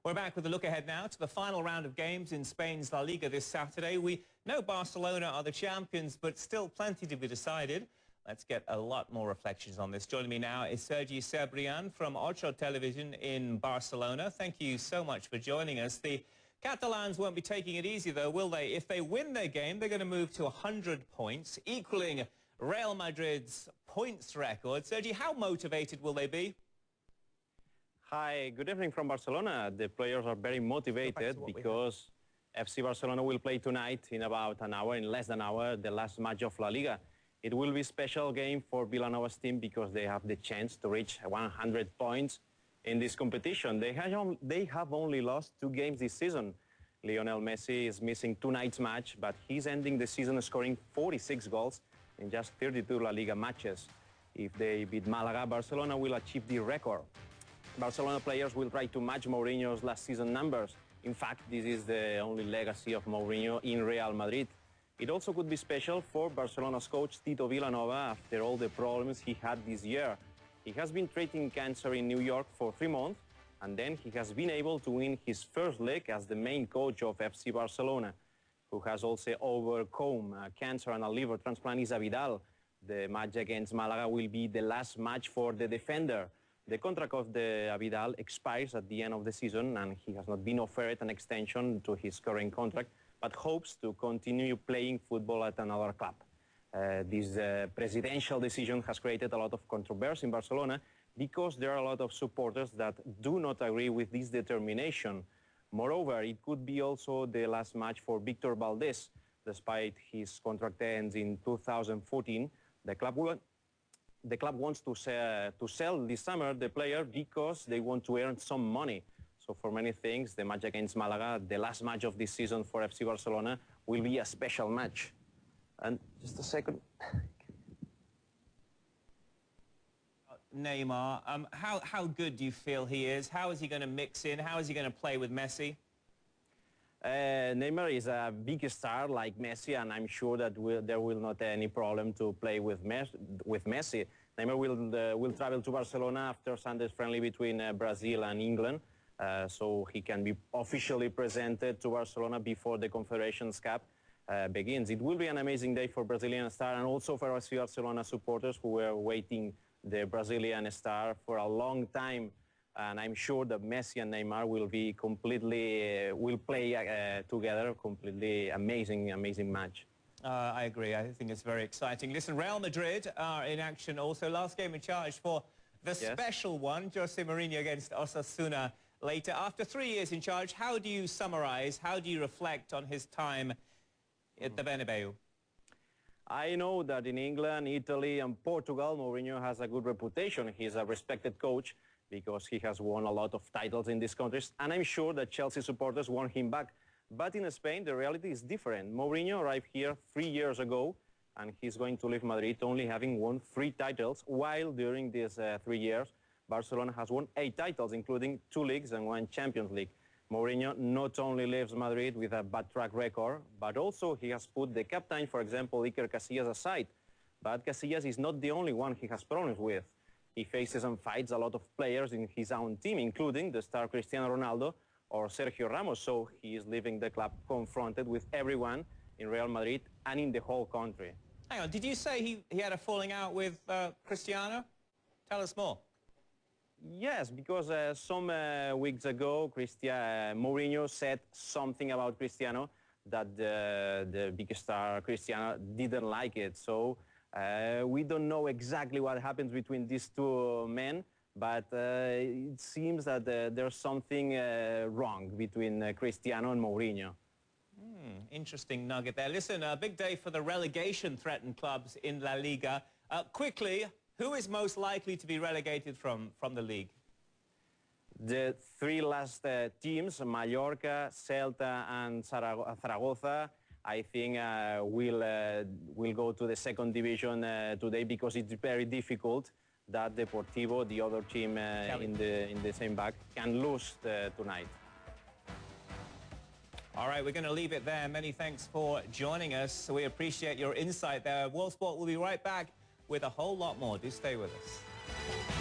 We're back with a look ahead now to the final round of games in Spain's La Liga this Saturday. We know Barcelona are the champions, but still plenty to be decided. Let's get a lot more reflections on this. Joining me now is Sergi Cebrián from Ocho Television in Barcelona. Thank you so much for joining us. The Catalans won't be taking it easy, though, will they? If they win their game, they're going to move to 100 points, equaling Real Madrid's points record. Sergi, how motivated will they be? Hi, good evening from Barcelona. The players are very motivated because FC Barcelona will play tonight in about an hour, in less than an hour, the last match of La Liga. It will be a special game for Villanova's team because they have the chance to reach 100 points in this competition. They have only lost 2 games this season. Lionel Messi is missing tonight's match, but he's ending the season scoring 46 goals in just 32 La Liga matches. If they beat Malaga, Barcelona will achieve the record. Barcelona players will try to match Mourinho's last season numbers. In fact, this is the only legacy of Mourinho in Real Madrid. It also could be special for Barcelona's coach Tito Vilanova after all the problems he had this year. He has been treating cancer in New York for 3 months, and then he has been able to win his first leg as the main coach of FC Barcelona, who has also overcome cancer and a liver transplant. Is Vidal. The match against Malaga will be the last match for the defender. The contract of the Vidal expires at the end of the season, and he has not been offered an extension to his current contract, but hopes to continue playing football at another club. This presidential decision has created a lot of controversy in Barcelona because there are a lot of supporters that do not agree with this determination. Moreover, it could be also the last match for Victor Valdés. Despite his contract ends in 2014, the club wants to sell this summer the player because they want to earn some money. So for many things, the match against Malaga, the last match of this season for FC Barcelona, will be a special match. And just a second. Neymar, how good do you feel he is? How is he going to mix in? How is he going to play with Messi? Neymar is a big star like Messi, and I'm sure that there will not be any problem to play with Messi. Neymar will travel to Barcelona after Sunday's friendly between Brazil and England, so he can be officially presented to Barcelona before the Confederations Cup begins. It will be an amazing day for Brazilian star and also for FC Barcelona supporters who were waiting the Brazilian star for a long time. And I'm sure that Messi and Neymar will be will play together. Completely amazing match. I agree. I think it's very exciting. Listen, Real Madrid are in action also. Last game in charge for the special one, Jose Mourinho against Osasuna later. After 3 years in charge, how do you summarize, how do you reflect on his time at the Bernabeu? I know that in England, Italy and Portugal, Mourinho has a good reputation. He's a respected coach because he has won a lot of titles in these countries, and I'm sure that Chelsea supporters want him back. But in Spain, the reality is different. Mourinho arrived here 3 years ago, and he's going to leave Madrid only having won 3 titles, while during these 3 years, Barcelona has won 8 titles, including 2 leagues and 1 Champions League. Mourinho not only leaves Madrid with a bad track record, but also he has put the captain, for example, Iker Casillas, aside. But Casillas is not the only one he has problems with. He faces and fights a lot of players in his own team, including the star Cristiano Ronaldo or Sergio Ramos. So he is leaving the club confronted with everyone in Real Madrid and in the whole country. Hang on, did you say he had a falling out with Cristiano? Tell us more. Yes, because some weeks ago, Mourinho said something about Cristiano that the big star Cristiano didn't like it. So we don't know exactly what happens between these 2 men, but it seems that there's something wrong between Cristiano and Mourinho. Interesting nugget there. Listen, a big day for the relegation-threatened clubs in La Liga. Quickly, who is most likely to be relegated from the league? The 3 last teams, Mallorca, Celta and Zaragoza, I think will go to the 2nd division today because it's very difficult that Deportivo, the other team in the same bag, can lose tonight. All right, we're going to leave it there. Many thanks for joining us. We appreciate your insight there. World Sport will be right back with a whole lot more. Do stay with us.